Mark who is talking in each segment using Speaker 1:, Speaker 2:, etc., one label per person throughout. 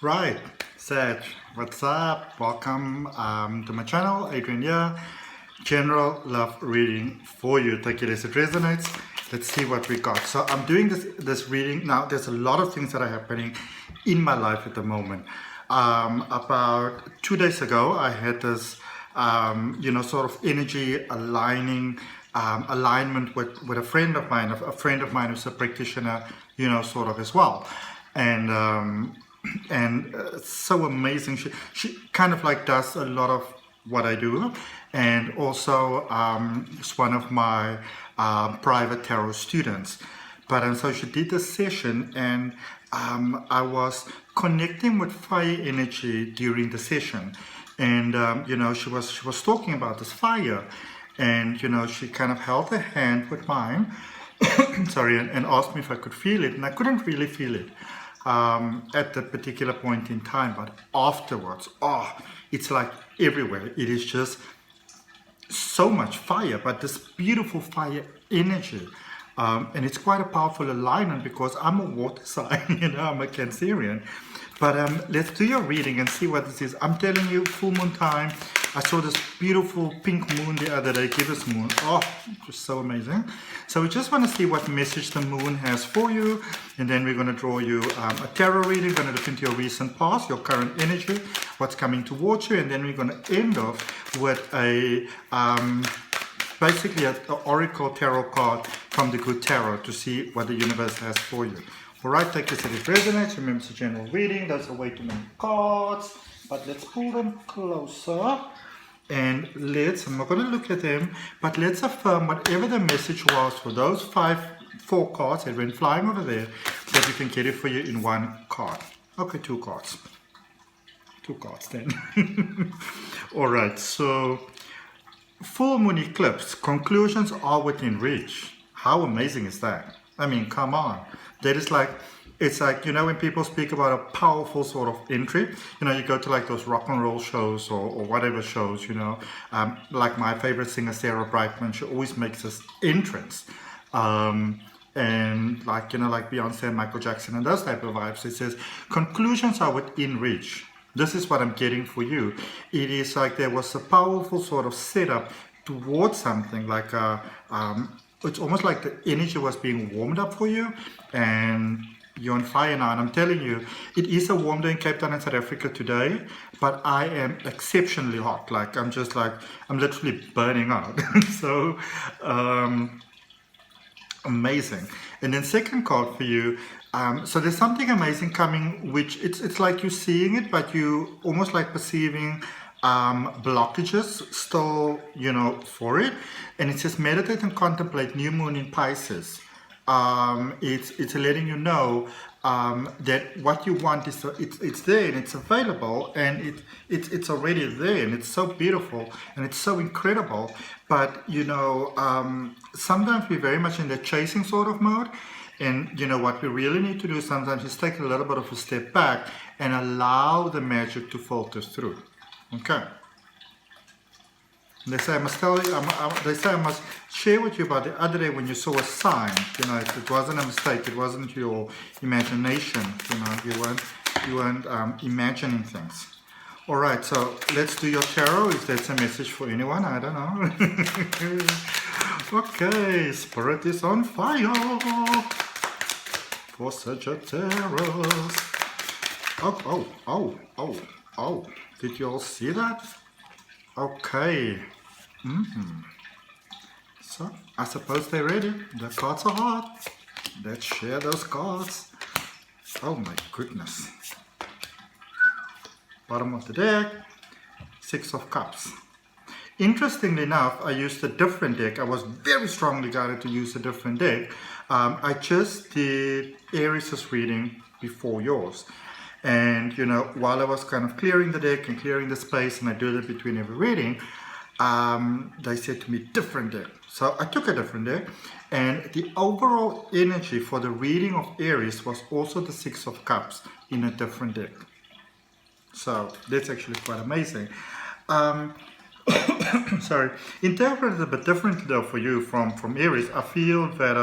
Speaker 1: Right, Sag, what's up? Welcome to my channel, Adrian here. General love reading for you. Take it as it resonates. Let's see what we got. So I'm doing this reading now. There's a lot of things that are happening in my life at the moment. About 2 days ago, I had this, sort of energy alignment with a friend of mine. A friend of mine who's a practitioner, sort of as well, and it's so amazing. She kind of like does a lot of what I do, and also is one of my private tarot students. But so she did this session, and I was connecting with fire energy during the session, and she was talking about this fire, and she kind of held her hand with mine, sorry, and asked me if I could feel it, and I couldn't really feel it at that particular point in time, but afterwards, it's like everywhere. It is just so much fire, but this beautiful fire energy, and it's quite a powerful alignment because I'm a water sign, I'm a Cancerian. But let's do your reading and see what this is. I'm telling you, full moon time. I saw this beautiful pink moon the other day, Gibbous moon. Just so amazing. So we just want to see what message the moon has for you. And then we're going to draw you a tarot reading. We're going to look into your recent past, your current energy, what's coming towards you. And then we're going to end off with basically an oracle tarot card from the Good Tarot to see what the universe has for you. Alright, take this as it resonates. Remember, it's a general reading. There's a way too many cards, but let's pull them closer. And I'm not going to look at them, but let's affirm whatever the message was for those four cards that went flying over there, that we can get it for you in one card. Okay, two cards. Two cards then. Alright, so full moon eclipse. Conclusions are within reach. How amazing is that? I mean, come on. That is like, it's like, when people speak about a powerful sort of entry, you go to like those rock and roll shows or whatever shows, like my favorite singer, Sarah Brightman, she always makes this entrance. And like, like Beyonce and Michael Jackson and those type of vibes, it says, conclusions are within reach. This is what I'm getting for you. It is like there was a powerful sort of setup towards something like it's almost like the energy was being warmed up for you, and you're on fire now. And I'm telling you, it is a warm day in Cape Town in South Africa today, but I am exceptionally hot. Like I'm literally burning out. So amazing. And then second card for you. So there's something amazing coming, which it's like you're seeing it, but you almost like perceiving blockages still, for it. And it says meditate and contemplate new moon in Pisces. It's letting you know that what you want is it's there and it's available, and it's already there, and it's so beautiful and it's so incredible. But sometimes we're very much in the chasing sort of mode. And what we really need to do sometimes is take a little bit of a step back and allow the magic to filter through. Okay. They say I must tell you. They say I must share with you about the other day when you saw a sign. It wasn't a mistake. It wasn't your imagination. You weren't imagining things. All right. So let's do your tarot. If that's a message for anyone, I don't know. Okay. Spirit is on fire for Sagittarius. Oh. Did you all see that? Okay. So, I suppose they're ready. The cards are hot. Let's share those cards. Oh my goodness. Bottom of the deck, Six of Cups. Interestingly enough, I used a different deck. I was very strongly guided to use a different deck. I just did Aries' reading before yours. And while I was kind of clearing the deck and clearing the space, and I do that between every reading, they said to me, different deck. So I took a different deck, and the overall energy for the reading of Aries was also the Six of Cups in a different deck. So that's actually quite amazing. Sorry, interpreted a bit differently though for you from Aries. I feel that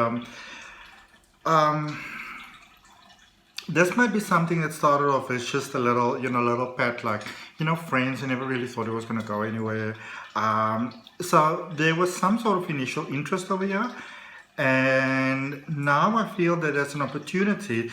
Speaker 1: this might be something that started off as just a little, little pet, like, friends. I never really thought it was going to go anywhere. So there was some sort of initial interest over here. And now I feel that there's an opportunity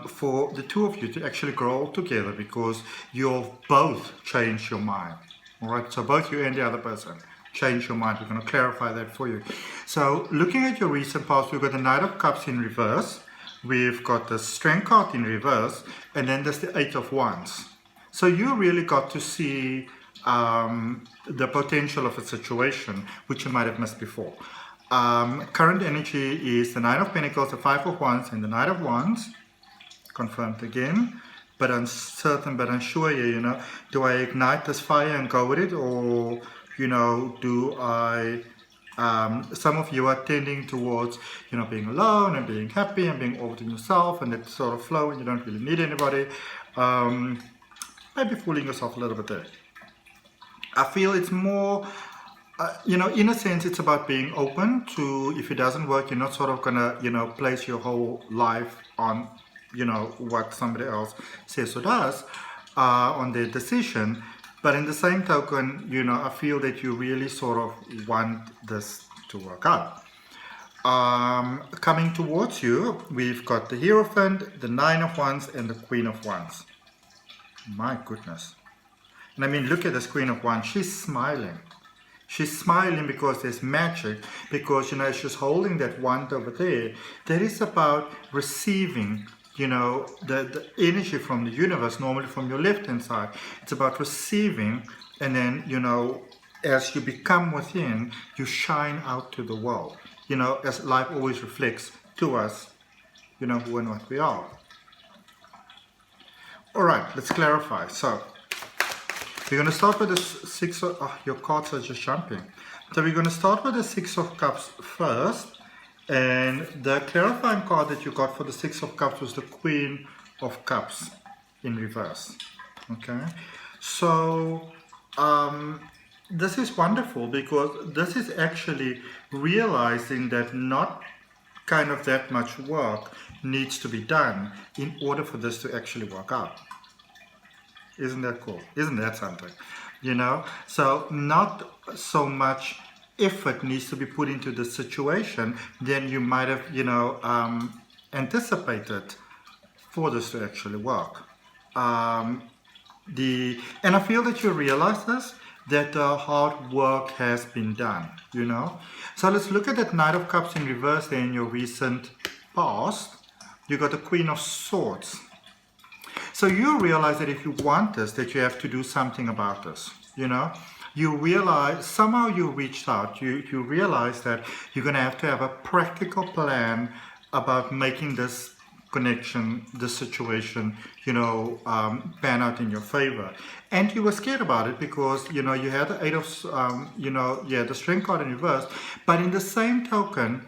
Speaker 1: for the two of you to actually grow together, because you'll both change your mind. All right, so both you and the other person change your mind. We're going to clarify that for you. So looking at your recent past, we've got the Knight of Cups in reverse. We've got the Strength card in reverse, and then there's the Eight of Wands. So you really got to see the potential of a situation which you might have missed before. Current energy is the Nine of Pentacles, the Five of Wands, and the Knight of Wands. Confirmed again, but uncertain, but unsure here, do I ignite this fire and go with it, or, do I, some of you are tending towards, being alone and being happy and being all within yourself, and that sort of flow, and you don't really need anybody. Maybe fooling yourself a little bit there. I feel it's more, in a sense, it's about being open to, if it doesn't work, you're not sort of gonna, place your whole life on, what somebody else says or does, on their decision. But in the same token, I feel that you really sort of want this to work out. Coming towards you, we've got the Hierophant, the Nine of Wands, and the Queen of Wands. My goodness. And I mean, look at this Queen of Wands. She's smiling. She's smiling because there's magic, because, she's holding that wand over there. That is about receiving, the energy from the universe, normally from your left-hand side. It's about receiving, and then, as you become within, you shine out to the world. As life always reflects to us, who and what we are. All right, let's clarify. So, we're going to start with the Six of... Oh, your cards are just jumping. So we're going to start with the Six of Cups first. And the clarifying card that you got for the Six of Cups was the Queen of Cups in reverse. Okay. So, this is wonderful, because this is actually realizing that not kind of that much work needs to be done in order for this to actually work out. Isn't that cool? Isn't that something? So not so much effort needs to be put into the situation than you might have, anticipated for this to actually work. And I feel that you realize this, that the hard work has been done, So let's look at that Knight of Cups in reverse there in your recent past. You got the Queen of Swords. So you realize that if you want this, that you have to do something about this, You realize, somehow you reached out, you realize that you're going to have a practical plan about making this connection, this situation, pan out in your favor. And you were scared about it because, you had the Eight of, the Strength card in reverse, but in the same token,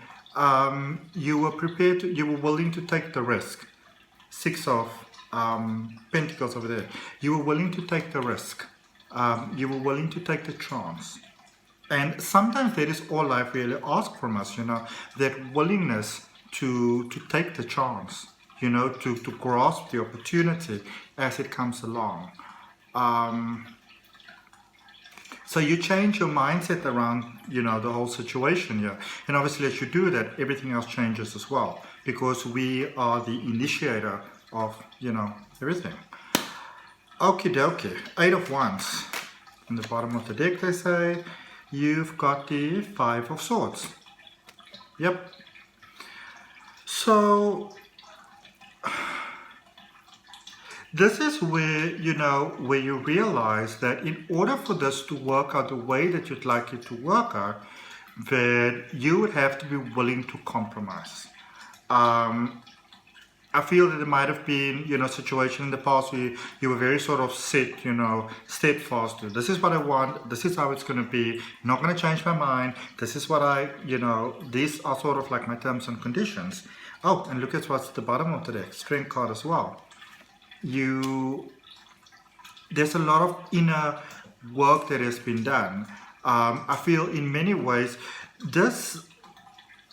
Speaker 1: you were prepared to, you were willing to take the risk. Six of Pentacles over there. You were willing to take the risk. You were willing to take the chance. And sometimes that is all life really asks from us, that willingness to take the chance, to grasp the opportunity as it comes along. So you change your mindset around, the whole situation here. And obviously as you do that, everything else changes as well, because we are the initiator of, everything. Okie dokie, Eight of Wands. In the bottom of the deck, they say, you've got the Five of Swords. Yep. So, this is where, where you realize that in order for this to work out the way that you'd like it to work out, that you would have to be willing to compromise. I feel that there might have been, a situation in the past where you were very sort of set, steadfast to. This is what I want. This is how it's going to be. Not going to change my mind. This is what I, these are sort of like my terms and conditions. Oh, and look at what's at the bottom of the deck. Strength card as well. There's a lot of inner work that has been done. I feel in many ways, this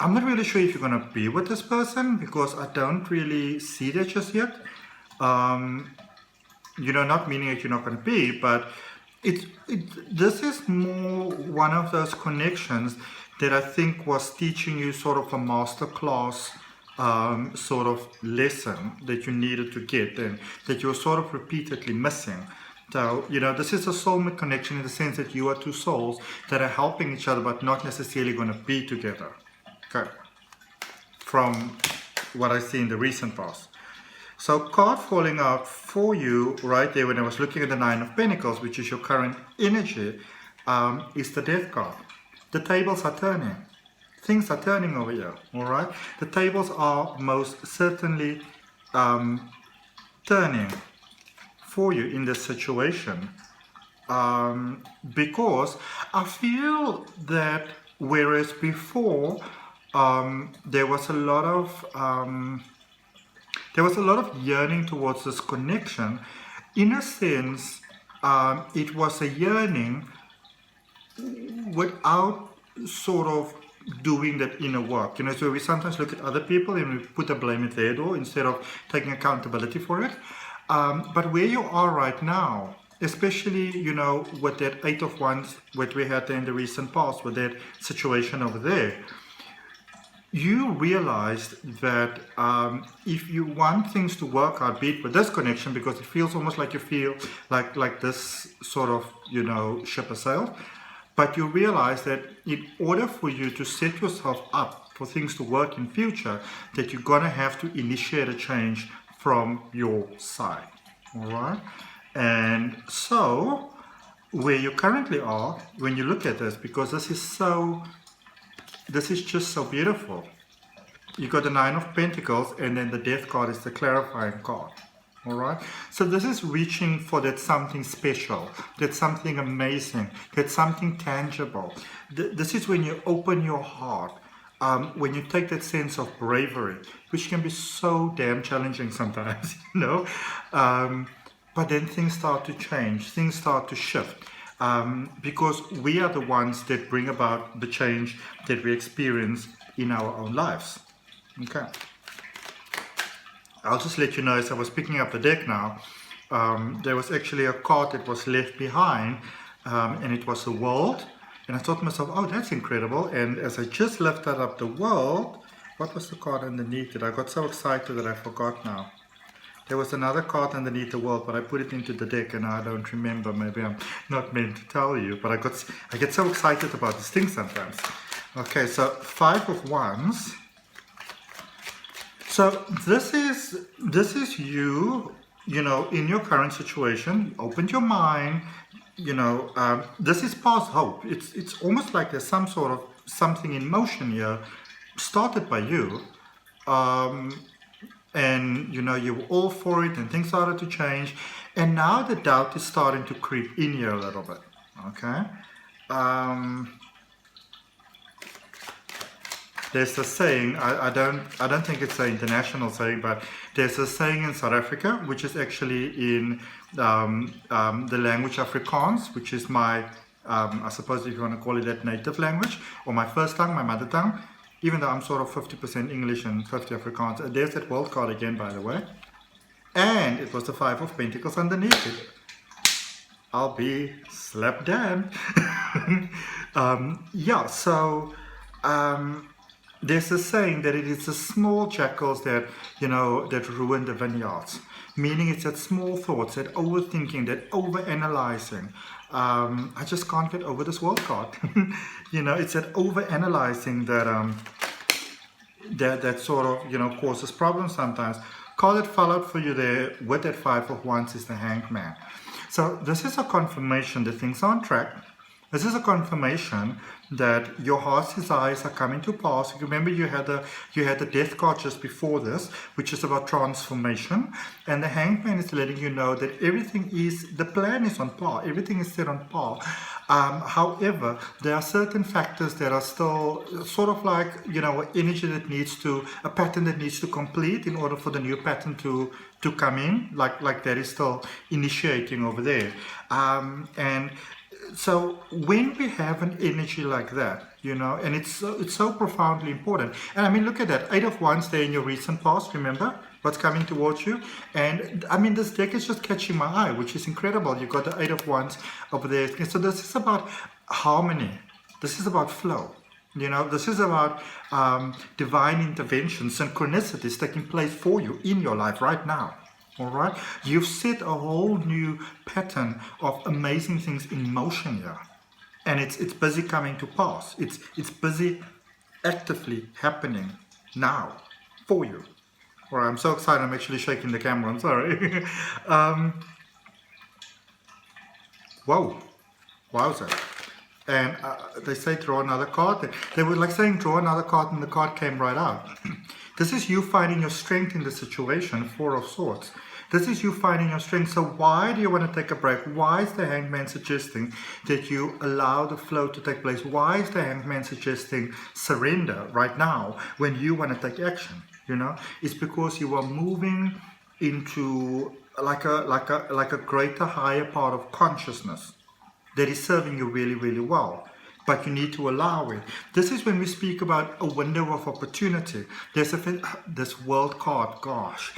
Speaker 1: I'm not really sure if you're going to be with this person, because I don't really see that just yet. Not meaning that you're not going to be, but this is more one of those connections that I think was teaching you sort of a master class sort of lesson that you needed to get, and that you're sort of repeatedly missing. So, this is a soulmate connection in the sense that you are two souls that are helping each other but not necessarily going to be together. Okay. From what I see in the recent past. So, card falling out for you right there when I was looking at the Nine of Pentacles, which is your current energy, is the Death card. The tables are turning. Things are turning over here, all right? The tables are most certainly turning for you in this situation, because I feel that whereas before there was a lot of yearning towards this connection, in a sense it was a yearning without sort of doing that inner work. So we sometimes look at other people and we put the blame at their door instead of taking accountability for it. But where you are right now, especially, with that Eight of Wands, what we had in the recent past, with that situation over there, you realized that if you want things to work out, be it with this connection, because it feels almost like you feel like this sort of, ship has sailed, but you realize that in order for you to set yourself up for things to work in future, that you're going to have to initiate a change from your side, all right? And so, where you currently are, when you look at this, because this is just so beautiful. You got the Nine of Pentacles, and then the Death card is the clarifying card, all right? So this is reaching for that something special, that something amazing, that something tangible. This is when you open your heart. When you take that sense of bravery, which can be so damn challenging sometimes, but then things start to change, things start to shift, because we are the ones that bring about the change that we experience in our own lives. Okay. I'll just let you know, as I was picking up the deck now, there was actually a card that was left behind, and it was the World. And I thought to myself, oh, that's incredible. And as I just lifted up the World, what was the card underneath it? I got so excited that I forgot now. There was another card underneath the World, but I put it into the deck and I don't remember. Maybe I'm not meant to tell you, but I get so excited about this thing sometimes. Okay, so Five of Wands. So this is you, in your current situation. You opened your mind. This is past hope. It's almost like there's some sort of something in motion here, started by you, and you were all for it, and things started to change, and now the doubt is starting to creep in here a little bit. Okay. There's a saying, I don't think it's an international saying, but there's a saying in South Africa, which is actually in the language Afrikaans, which is my, I suppose if you want to call it that, native language, or my first tongue, my mother tongue, even though I'm sort of 50% English and 50 Afrikaans. There's that World card again, by the way. And it was the Five of Pentacles underneath it. I'll be slap damned. Yeah, so there's a saying that it is the small jackals that, that ruin the vineyards. Meaning it's that small thoughts, that overthinking, that overanalyzing. I just can't get over this World card. It's that overanalyzing that sort of, causes problems sometimes. Card that fell out for you there with that Five of Wands is the Hangman. So this is a confirmation that things are on track. This is a confirmation that your heart's desires are coming to pass. Remember, you had the Death card just before this, which is about transformation, and the Hangman is letting you know that the plan is on par, everything is set on par. However, there are certain factors that are still sort of like, an energy that needs to, a pattern that needs to complete in order for the new pattern to come in, like that is still initiating over there. And so when we have an energy like that, you know, and it's so profoundly important. And I mean, look at that, 8 of Wands there in your recent past, remember what's coming towards you. And I mean, this deck is just catching my eye, which is incredible. You've got the 8 of Wands over there. So this is about harmony, this is about flow, you know, this is about divine intervention, synchronicities taking place for you in your life right now. All right, you've set a whole new pattern of amazing things in motion here, and it's busy coming to pass. It's busy actively happening now for you. All right, I'm so excited, I'm actually shaking the camera, I'm sorry. Whoa, wowza. And they say draw another card. They were like saying draw another card, and the card came right out. This is you finding your strength in the situation, 4 of Swords. This is you finding your strength. So why do you want to take a break? Why is the Hangman suggesting that you allow the flow to take place? Why is the Hangman suggesting surrender right now when you want to take action? You know, it's because you are moving into like a greater, higher part of consciousness that is serving you really, really well. But you need to allow it. This is when we speak about a window of opportunity. There's this world card, gosh.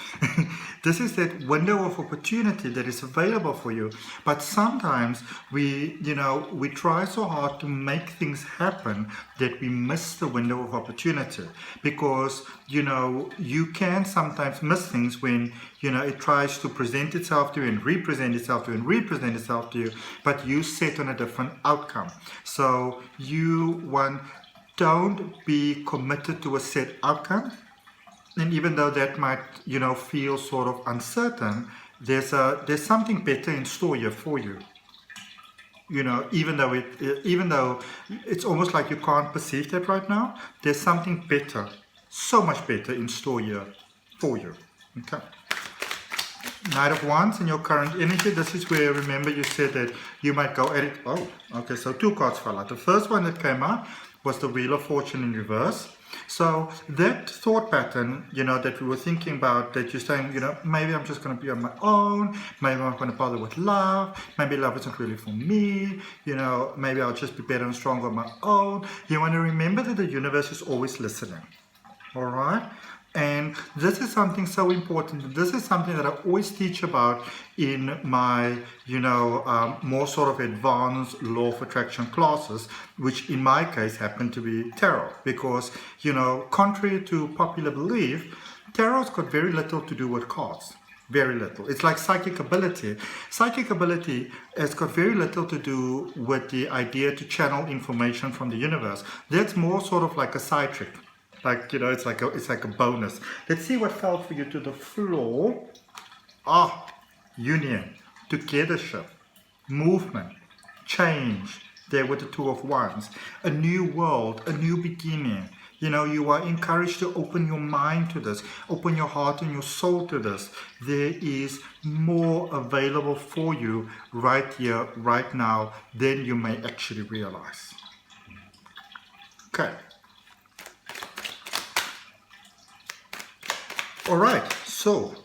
Speaker 1: This is that window of opportunity that is available for you. But sometimes we try so hard to make things happen that we miss the window of opportunity. Because, you know, you can sometimes miss things when, you know, it tries to present itself to you and represent itself to you and represent itself to you, but you set on a different outcome. So don't be committed to a set outcome, and even though that might, you know, feel sort of uncertain, there's something better in store here for you. You know, even though it's almost like you can't perceive that right now, there's something better, so much better in store here for you. Okay. Knight of Wands in your current energy. This is where, remember, you said that you might go at it. Oh, okay, so 2 cards fell out. The first one that came out was the Wheel of Fortune in reverse. So that thought pattern, you know, that we were thinking about, that you're saying, you know, maybe I'm just going to be on my own, maybe I'm not going to bother with love, maybe love isn't really for me, you know, maybe I'll just be better and stronger on my own. You want to remember that the universe is always listening. All right? And this is something so important. This is something that I always teach about in my, you know, more sort of advanced law of attraction classes, which in my case happen to be tarot. Because, you know, contrary to popular belief, tarot's got very little to do with cards. Very little. It's like psychic ability. Psychic ability has got very little to do with the idea to channel information from the universe. That's more sort of like a side trick. Like, you know, it's like a bonus. Let's see what fell for you to the floor. Union, togethership, movement, change. There with the 2 of Wands. A new world, a new beginning. You know, you are encouraged to open your mind to this, open your heart and your soul to this. There is more available for you right here, right now, than you may actually realize. Okay. All right, so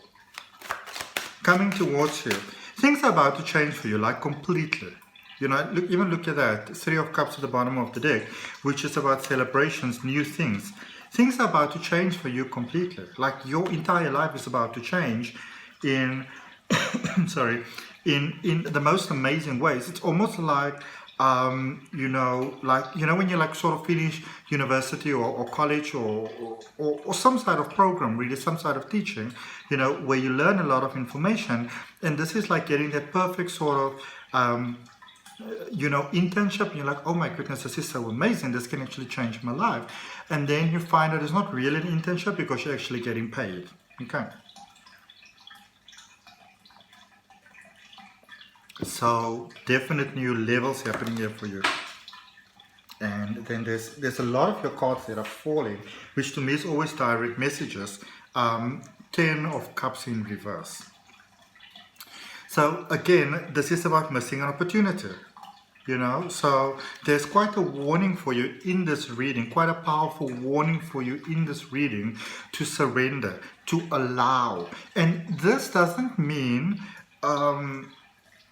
Speaker 1: coming towards you, things are about to change for you, like completely. You know, look at that, 3 of Cups at the bottom of the deck, which is about celebrations, new things. Things are about to change for you completely. Like your entire life is about to change in, in the most amazing ways. It's almost like, you know, when you like sort of finish university or college or some sort of program, really some sort of teaching, you know, where you learn a lot of information, and this is like getting that perfect sort of, you know, internship, and you're like, oh my goodness, this is so amazing, this can actually change my life. And then you find that it's not really an internship because you're actually getting paid. Okay. So definite new levels happening here for you. And then there's a lot of your cards that are falling, which to me is always direct messages. 10 of Cups in reverse. So again, this is about missing an opportunity. You know, so there's quite a warning for you in this reading, quite a powerful warning for you in this reading to surrender, to allow. And this doesn't mean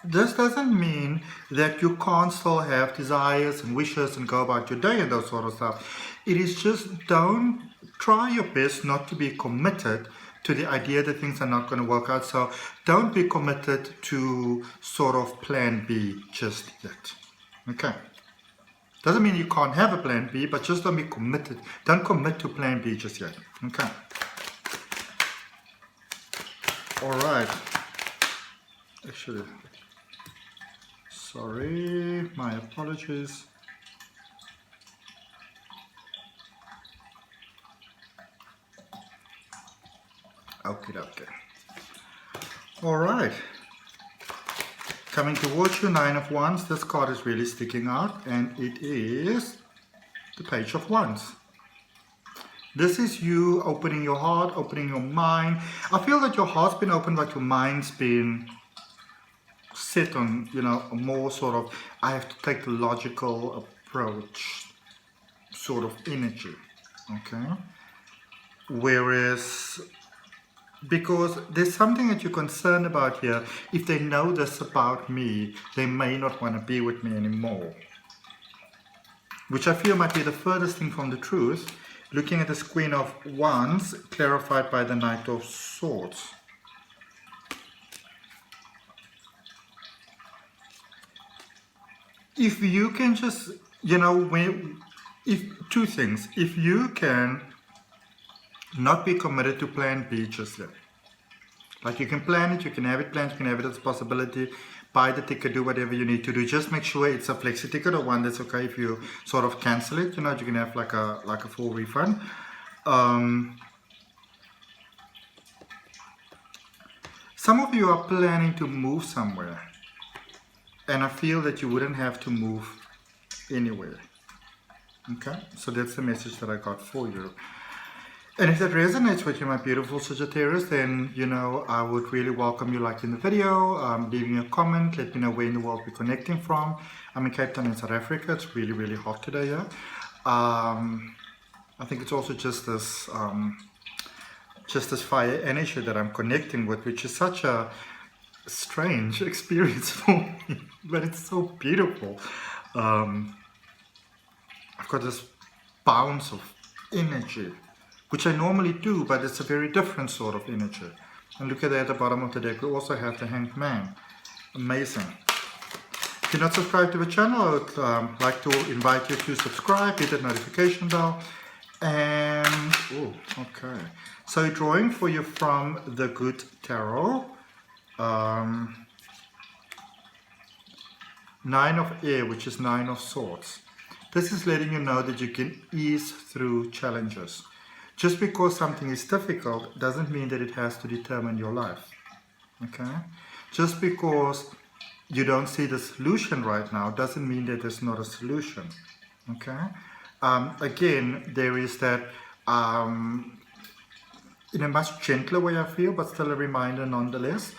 Speaker 1: this doesn't mean that you can't still have desires and wishes and go about your day and those sort of stuff. It is just don't try your best not to be committed to the idea that things are not going to work out. So don't be committed to sort of plan B just yet. Okay. Doesn't mean you can't have a plan B, but just don't be committed. Don't commit to plan B just yet. Okay. All right. Actually, sorry, my apologies. Okay. All right. Coming towards you, Nine of Wands. This card is really sticking out, and it is the Page of Wands. This is you opening your heart, opening your mind. I feel that your heart's been opened, but your mind's been set on, you know, a more sort of, I have to take the logical approach sort of energy. Okay. Whereas, because there's something that you're concerned about here. If they know this about me, they may not want to be with me anymore. Which I feel might be the furthest thing from the truth. Looking at this Queen of Wands, clarified by the Knight of Swords. If you can just, you know, two things. If you can not be committed to plan B just yet. Like you can plan it, you can have it planned, you can have it as a possibility, buy the ticket, do whatever you need to do. Just make sure it's a flexi ticket or one that's okay if you sort of cancel it, you know, you can have like a full refund. Some of you are planning to move somewhere, and I feel that you wouldn't have to move anywhere. Okay, so that's the message that I got for you. And if that resonates with you, my beautiful Sagittarius, then, you know, I would really welcome you liking the video, leaving a comment, let me know where in the world we're connecting from. I'm in Cape Town in South Africa. It's really, really hot today here. I think it's also just this fire energy that I'm connecting with, which is such a strange experience for me, but it's so beautiful. I've got this bounce of energy, which I normally do, but it's a very different sort of energy. And look at that at the bottom of the deck. We also have the Hangman. Amazing. If you're not subscribed to the channel, I would like to invite you to subscribe, hit that notification bell. And, oh, okay. So drawing for you from the Good Tarot. 9 of Air, which is 9 of Swords. This is letting you know that you can ease through challenges. Just because something is difficult doesn't mean that it has to determine your life. Okay? Just because you don't see the solution right now doesn't mean that there's not a solution. Okay? Again, there is that in a much gentler way, I feel, but still a reminder nonetheless,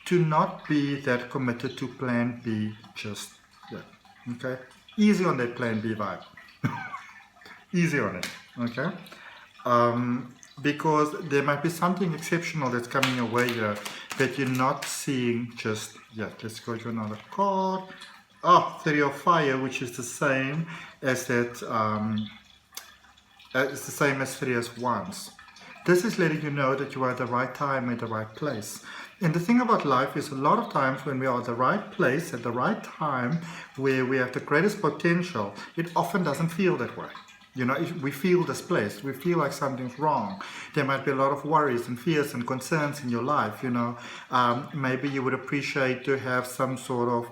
Speaker 1: to not be that committed to plan B just yet. Okay? Easy on that plan B vibe. Easy on it. Okay? Because there might be something exceptional that's coming your way here that you're not seeing just yet. Let's go to another card. Oh, 3 of Fire, which is the same as that. It's the same as 3 of Wands. This is letting you know that you are at the right time at the right place. And the thing about life is a lot of times when we are at the right place at the right time, where we have the greatest potential, it often doesn't feel that way. You know, we feel displaced, we feel like something's wrong. There might be a lot of worries and fears and concerns in your life, you know. Maybe you would appreciate to have some sort of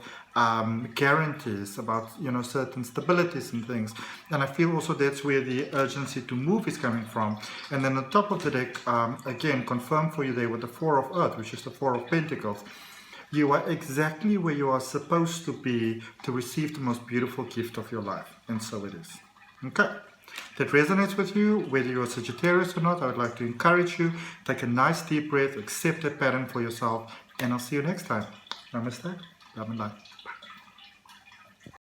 Speaker 1: guarantees about, you know, certain stabilities and things. And I feel also that's where the urgency to move is coming from. And then on top of the deck, again, confirmed for you there with the 4 of Earth, which is the 4 of Pentacles. You are exactly where you are supposed to be to receive the most beautiful gift of your life. And so it is. Okay. That resonates with you, whether you're a Sagittarius or not, I would like to encourage you, take a nice deep breath, accept that pattern for yourself, and I'll see you next time. Namaste. Love and light. Bye.